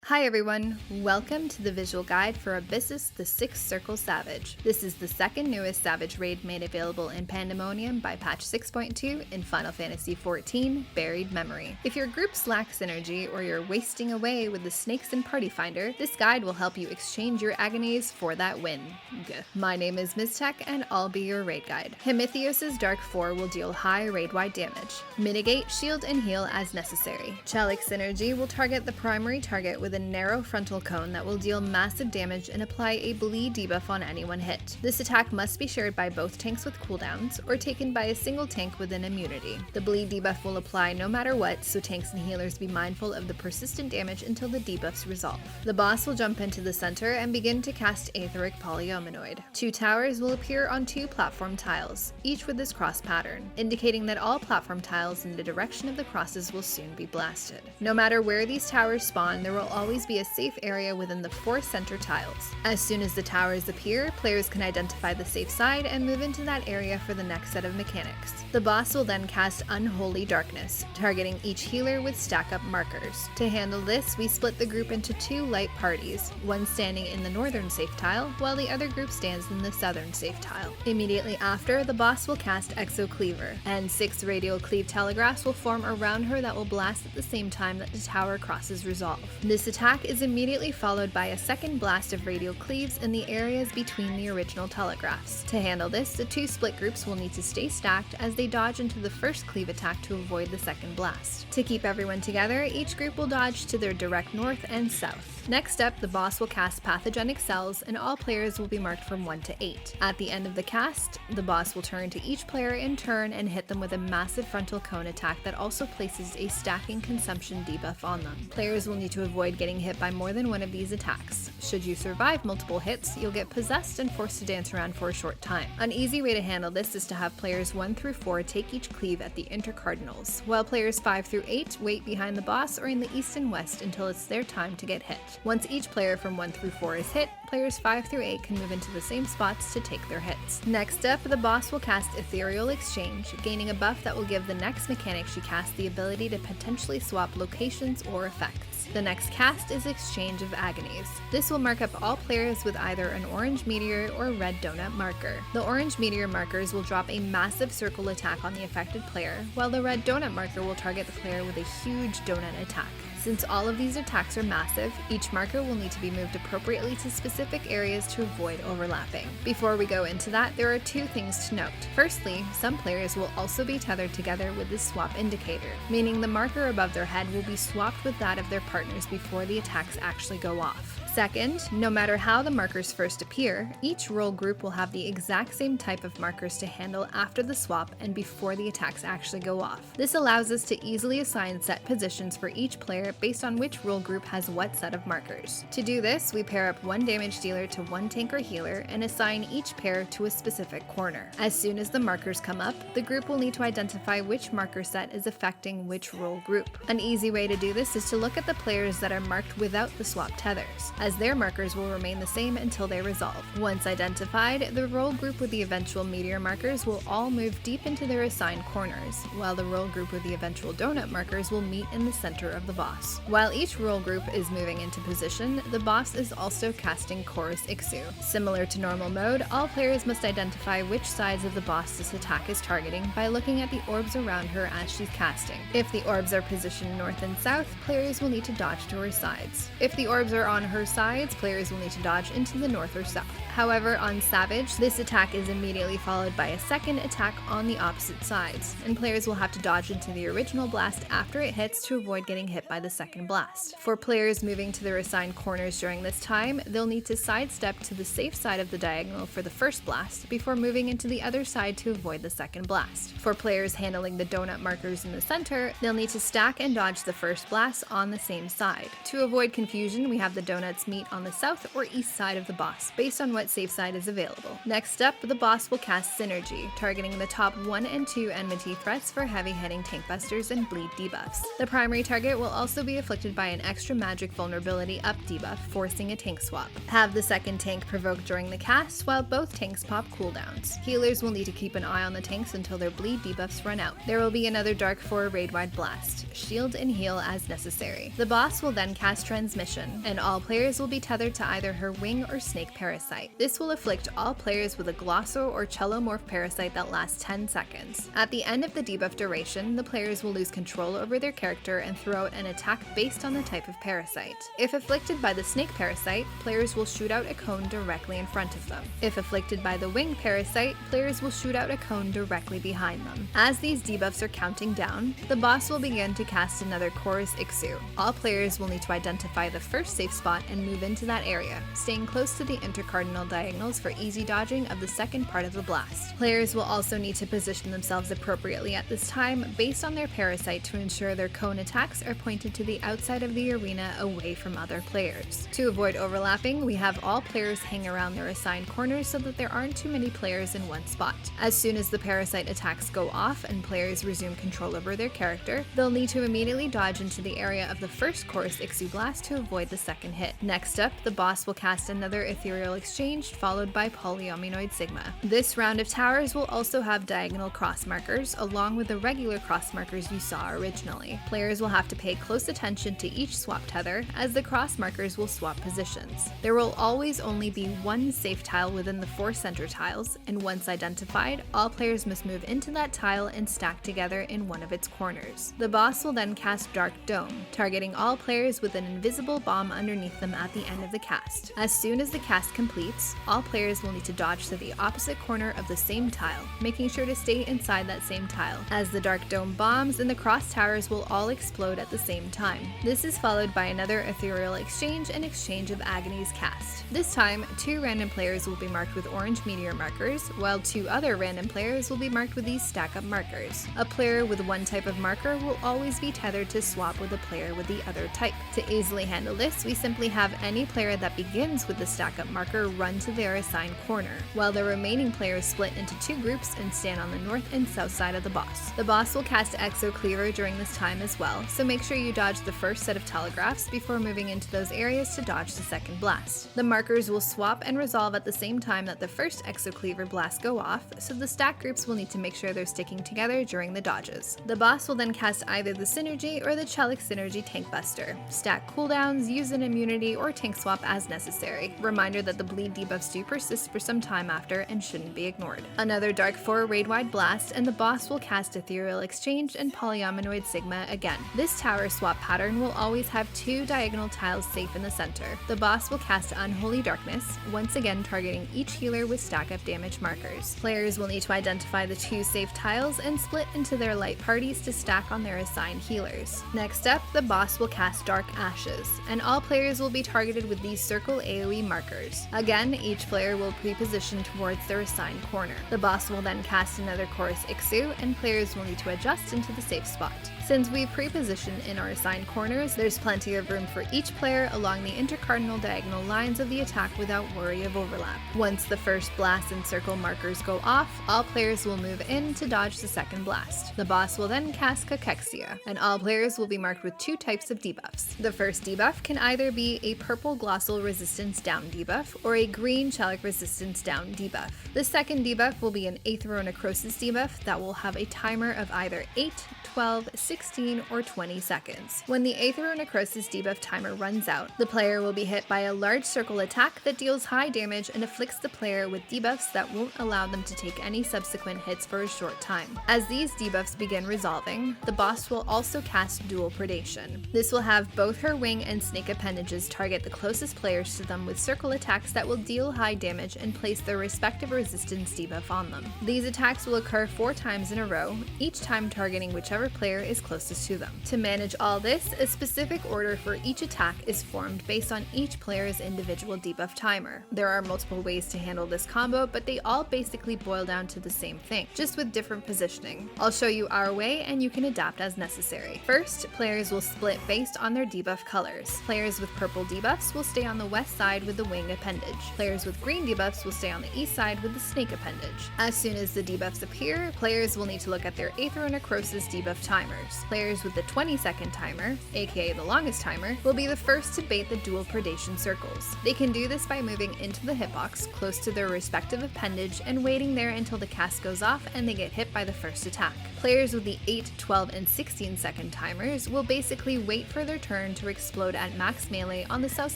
Hi everyone, welcome to the visual guide for Abyssos the Sixth Circle Savage. This is the second newest Savage raid made available in Pandemonium by patch 6.2 in Final Fantasy XIV Buried Memory. If your groups lack synergy or you're wasting away with the snakes and party finder, this guide will help you exchange your Agonies for that win. Gah. My name is Ms. Tech and I'll be your raid guide. Himithos' Dark 4 will deal high raid-wide damage. Mitigate, shield, and heal as necessary. Chelic synergy will target the primary target with a narrow frontal cone that will deal massive damage and apply a bleed debuff on anyone hit. This attack must be shared by both tanks with cooldowns or taken by a single tank with an immunity. The bleed debuff will apply no matter what, so tanks and healers be mindful of the persistent damage until the debuffs resolve. The boss will jump into the center and begin to cast Aetheric Polyominoid. 2 towers will appear on 2 platform tiles, each with this cross pattern, indicating that all platform tiles in the direction of the crosses will soon be blasted. No matter where these towers spawn, there will always be a safe area within the 4 center tiles. As soon as the towers appear, players can identify the safe side and move into that area for the next set of mechanics. The boss will then cast Unholy Darkness, targeting each healer with stack-up markers. To handle this, we split the group into 2 light parties, one standing in the northern safe tile, while the other group stands in the southern safe tile. Immediately after, the boss will cast Exocleaver, and 6 radial cleave telegraphs will form around her that will blast at the same time that the tower crosses resolve. This attack is immediately followed by a second blast of radial cleaves in the areas between the original telegraphs. To handle this, the 2 split groups will need to stay stacked as they dodge into the first cleave attack to avoid the second blast. To keep everyone together, each group will dodge to their direct north and south. Next up, the boss will cast Pathogenic Cells and all players will be marked from 1 to 8. At the end of the cast, the boss will turn to each player in turn and hit them with a massive frontal cone attack that also places a stacking consumption debuff on them. Players will need to avoid getting hit by more than one of these attacks. Should you survive multiple hits, you'll get possessed and forced to dance around for a short time. An easy way to handle this is to have players 1 through 4 take each cleave at the intercardinals, while players 5 through 8 wait behind the boss or in the east and west until it's their time to get hit. Once each player from 1 through 4 is hit, players 5 through 8 can move into the same spots to take their hits. Next up, the boss will cast Aetherial Exchange, gaining a buff that will give the next mechanic she casts the ability to potentially swap locations or effects. The next cast is Exchange of Agonies. This will mark up all players with either an orange meteor or red donut marker. The orange meteor markers will drop a massive circle attack on the affected player, while the red donut marker will target the player with a huge donut attack. Since all of these attacks are massive, each marker will need to be moved appropriately to specific areas to avoid overlapping. Before we go into that, there are 2 things to note. Firstly, some players will also be tethered together with this swap indicator, meaning the marker above their head will be swapped with that of their partners before the attacks actually go off. Second, no matter how the markers first appear, each role group will have the exact same type of markers to handle after the swap and before the attacks actually go off. This allows us to easily assign set positions for each player based on which role group has what set of markers. To do this, we pair up 1 damage dealer to 1 tank or healer and assign each pair to a specific corner. As soon as the markers come up, the group will need to identify which marker set is affecting which role group. An easy way to do this is to look at the players that are marked without the swap tethers, as their markers will remain the same until they resolve. Once identified, the role group with the eventual meteor markers will all move deep into their assigned corners, while the role group with the eventual donut markers will meet in the center of the boss. While each role group is moving into position, the boss is also casting Chorus Ixou. Similar to normal mode, all players must identify which sides of the boss this attack is targeting by looking at the orbs around her as she's casting. If the orbs are positioned north and south, players will need to dodge to her sides. If the orbs are on her sides, players will need to dodge into the north or south. However, on Savage, this attack is immediately followed by a second attack on the opposite sides, and players will have to dodge into the original blast after it hits to avoid getting hit by the second blast. For players moving to their assigned corners during this time, they'll need to sidestep to the safe side of the diagonal for the first blast before moving into the other side to avoid the second blast. For players handling the donut markers in the center, they'll need to stack and dodge the first blast on the same side. To avoid confusion, we have the donuts sides meet on the south or east side of the boss, based on what safe side is available. Next up, the boss will cast Synergy, targeting the top 1 and 2 enmity threats for heavy-hitting tank busters and bleed debuffs. The primary target will also be afflicted by an extra magic vulnerability up debuff, forcing a tank swap. Have the second tank provoked during the cast, while both tanks pop cooldowns. Healers will need to keep an eye on the tanks until their bleed debuffs run out. There will be another Dark 4 raid-wide blast. Shield and heal as necessary. The boss will then cast Transmission, and all players will be tethered to either her wing or snake parasite. This will afflict all players with a Glosso or Chelomorph parasite that lasts 10 seconds. At the end of the debuff duration, the players will lose control over their character and throw out an attack based on the type of parasite. If afflicted by the snake parasite, players will shoot out a cone directly in front of them. If afflicted by the wing parasite, players will shoot out a cone directly behind them. As these debuffs are counting down, the boss will begin to cast another Chorus Ixou. All players will need to identify the first safe spot and move into that area, staying close to the intercardinal diagonals for easy dodging of the second part of the blast. Players will also need to position themselves appropriately at this time based on their parasite to ensure their cone attacks are pointed to the outside of the arena away from other players. To avoid overlapping, we have all players hang around their assigned corners so that there aren't too many players in one spot. As soon as the parasite attacks go off and players resume control over their character, they'll need to immediately dodge into the area of the first Chorus Ixou blast to avoid the second hit. Next up, the boss will cast another Aetherial Exchange followed by Polyominoid Sigma. This round of towers will also have diagonal cross markers along with the regular cross markers you saw originally. Players will have to pay close attention to each swap tether as the cross markers will swap positions. There will always only be one safe tile within the 4 center tiles, and once identified, all players must move into that tile and stack together in one of its corners. The boss will then cast Dark Dome, targeting all players with an invisible bomb underneath them at the end of the cast. As soon as the cast completes, all players will need to dodge to the opposite corner of the same tile, making sure to stay inside that same tile, as the Dark Dome bombs and the cross towers will all explode at the same time. This is followed by another Aetherial Exchange and exchange of Agonies cast. This time, 2 random players will be marked with orange meteor markers, while 2 other random players will be marked with these stack-up markers. A player with one type of marker will always be tethered to swap with a player with the other type. To easily handle this, we simply have any player that begins with the stack-up marker run to their assigned corner, while the remaining players split into 2 groups and stand on the north and south side of the boss. The boss will cast Exocleaver during this time as well, so make sure you dodge the first set of telegraphs before moving into those areas to dodge the second blast. The markers will swap and resolve at the same time that the first Exocleaver blasts go off, so the stack groups will need to make sure they're sticking together during the dodges. The boss will then cast either the Synergy or the Chelic Synergy Tank Buster. Stack cooldowns, use an immunity, or tank swap as necessary. Reminder that the bleed debuffs do persist for some time after and shouldn't be ignored. Another Dark 4 raid-wide blast, and the boss will cast Aetherial Exchange and Polyominoid Sigma again. This tower swap pattern will always have 2 diagonal tiles safe in the center. The boss will cast Unholy Darkness, once again targeting each healer with stack-up damage markers. Players will need to identify the 2 safe tiles and split into their light parties to stack on their assigned healers. Next up, the boss will cast Dark Ashes, and all players will be targeted with these circle AoE markers. Again, each player will pre-position towards their assigned corner. The boss will then cast another Chorus Ixou, and players will need to adjust into the safe spot. Since we pre-position in our assigned corners, there's plenty of room for each player along the intercardinal diagonal lines of the attack without worry of overlap. Once the first blast and circle markers go off, all players will move in to dodge the second blast. The boss will then cast Cachexia, and all players will be marked with 2 types of debuffs. The first debuff can either be a purple Glossal Resistance down debuff or a green Chelic Resistance down debuff. The second debuff will be an Aetherial Necrosis debuff that will have a timer of either 8, 12, 16, or 20 seconds. When the Aetherial Necrosis debuff timer runs out, the player will be hit by a large circle attack that deals high damage and afflicts the player with debuffs that won't allow them to take any subsequent hits for a short time. As these debuffs begin resolving, the boss will also cast Dual Predation. This will have both her wing and snake appendages target the closest players to them with circle attacks that will deal high damage and place their respective resistance debuff on them. These attacks will occur 4 times in a row, each time targeting whichever player is closest to them. To manage all this, a specific order for each attack is formed based on each player's individual debuff timer. There are multiple ways to handle this combo, but they all basically boil down to the same thing, just with different positioning. I'll show you our way and you can adapt as necessary. First, players will split based on their debuff colors. Players with purple debuffs will stay on the west side with the wing appendage. Players with green debuffs will stay on the east side with the snake appendage. As soon as the debuffs appear, players will need to look at their Aetherial Necrosis debuff timers. Players with the 20-second timer, aka the longest timer, will be the first to bait the dual Predation circles. They can do this by moving into the hitbox close to their respective appendage and waiting there until the cast goes off and they get hit by the first attack. Players with the 8, 12, and 16-second timers will basically wait for their turn to explode at max melee on the south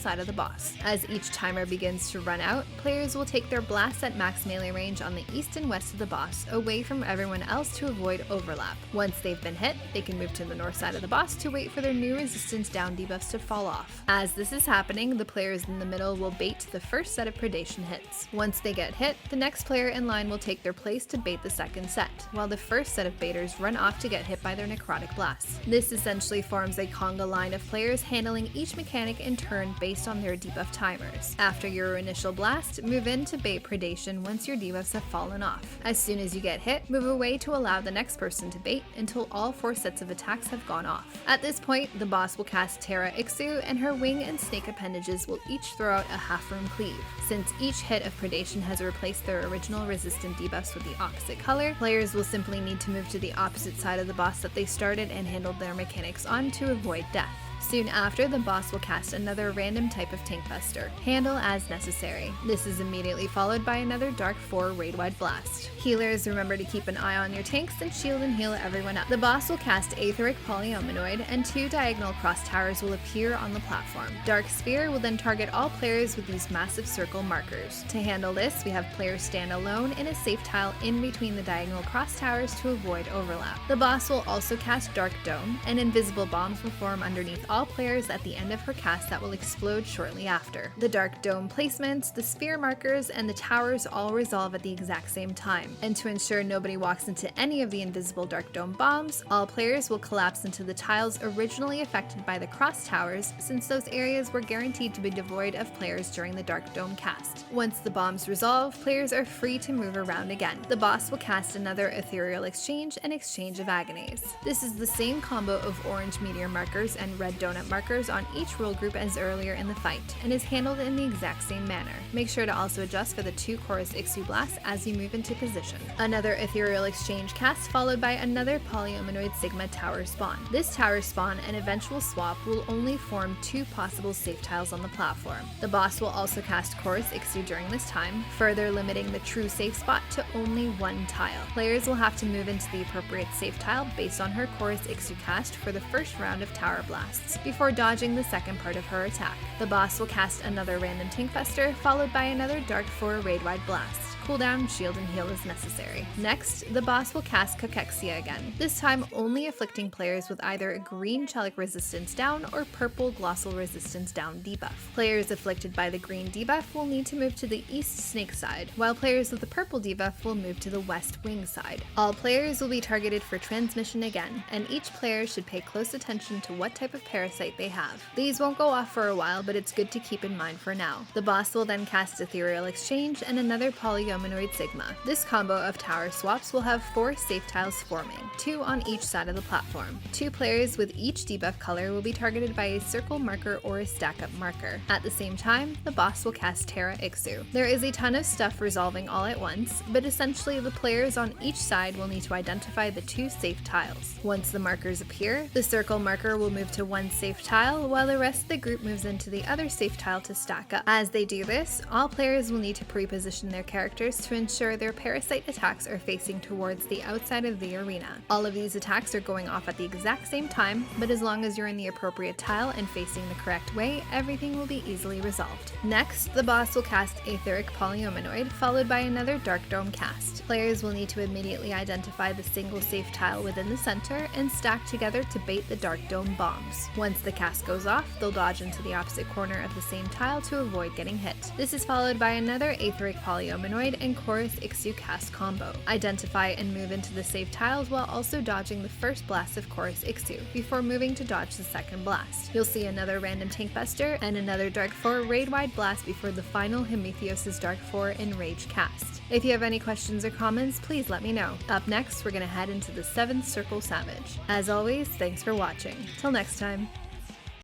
side of the boss. As each timer begins to run out, players will take their blasts at max melee range on the east and west of the boss, away from everyone else to avoid overlap. Once they've been hit, they can move to the north side of the boss to wait for their new resistance down debuffs to fall off. As this is happening, the players in the middle will bait the first set of Predation hits. Once they get hit, the next player in line will take their place to bait the second set, while the first set of baiters run off to get hit by their necrotic blasts. This essentially forms a conga line of players handling each mechanic in turn based on their debuff timers. After your initial blast, move in to bait Predation once your debuffs have fallen off. As soon as you get hit, move away to allow the next person to bait until all 4 sets of attacks have gone off. At this point, the boss will cast Ptera Ixou and her wing and snake appendages will each throw out a half-room cleave. Since each hit of Predation has replaced their original resistant debuffs with the opposite color, players will simply need to move to the opposite side of the boss that they started and handled their mechanics on to avoid death. Soon after, the boss will cast another random type of Tank Buster, handle as necessary. This is immediately followed by another Dark 4 raid-wide blast. Healers, remember to keep an eye on your tanks and shield and heal everyone up. The boss will cast Aetheric Polyominoid, and 2 diagonal cross towers will appear on the platform. Dark Spear will then target all players with these massive circle markers. To handle this, we have players stand alone in a safe tile in between the diagonal cross towers to avoid overlap. The boss will also cast Dark Dome, and invisible bombs will form underneath all players at the end of her cast that will explode shortly after. The Dark Dome placements, the spear markers, and the towers all resolve at the exact same time. And to ensure nobody walks into any of the invisible Dark Dome bombs, all players will collapse into the tiles originally affected by the cross towers, since those areas were guaranteed to be devoid of players during the Dark Dome cast. Once the bombs resolve, players are free to move around again. The boss will cast another Aetherial Exchange and Exchange of Agonies. This is the same combo of orange meteor markers and red donut markers on each rule group as earlier in the fight, and is handled in the exact same manner. Make sure to also adjust for the 2 chorus Ixous blasts as you move into position. Another Aetherial Exchange cast followed by another Polyominoid Sigma tower spawn. This tower spawn and eventual swap will only form 2 possible safe tiles on the platform. The boss will also cast chorus Ixous during this time, further limiting the true safe spot to only 1 tile. Players will have to move into the appropriate safe tile based on her chorus Ixous cast for the first round of tower blasts, before dodging the second part of her attack. The boss will cast another random Tank Buster, followed by another Dark 4 raid-wide blast. Cooldown, shield, and heal is necessary. Next, the boss will cast Cachexia again, this time only afflicting players with either a green Chelic resistance down or purple Glossal resistance down debuff. Players afflicted by the green debuff will need to move to the east snake side, while players with the purple debuff will move to the west wing side. All players will be targeted for transmission again, and each player should pay close attention to what type of parasite they have. These won't go off for a while, but it's good to keep in mind for now. The boss will then cast Aetherial Exchange and another Polyominoid Sigma. This combo of tower swaps will have 4 safe tiles forming, 2 on each side of the platform. 2 players with each debuff color will be targeted by a circle marker or a stack-up marker. At the same time, the boss will cast Ptera Ixou. There is a ton of stuff resolving all at once, but essentially the players on each side will need to identify the 2 safe tiles. Once the markers appear, the circle marker will move to 1 safe tile, while the rest of the group moves into the other safe tile to stack up. As they do this, all players will need to pre-position their characters to ensure their parasite attacks are facing towards the outside of the arena. All of these attacks are going off at the exact same time, but as long as you're in the appropriate tile and facing the correct way, everything will be easily resolved. Next, the boss will cast Aetheric Polyominoid, followed by another Dark Dome cast. Players will need to immediately identify the single safe tile within the center and stack together to bait the Dark Dome bombs. Once the cast goes off, they'll dodge into the opposite corner of the same tile to avoid getting hit. This is followed by another Aetheric Polyominoid and chorus Ixous cast combo. Identify and move into the safe tiles while also dodging the first blast of chorus Ixous before moving to dodge the second blast. You'll see another random Tank Buster and another Dark 4 raid-wide blast before the final Aetherios' Dark 4 Enrage cast. If you have any questions or comments, please let me know. Up next, we're going to head into the 7th Circle Savage. As always, thanks for watching. Till next time.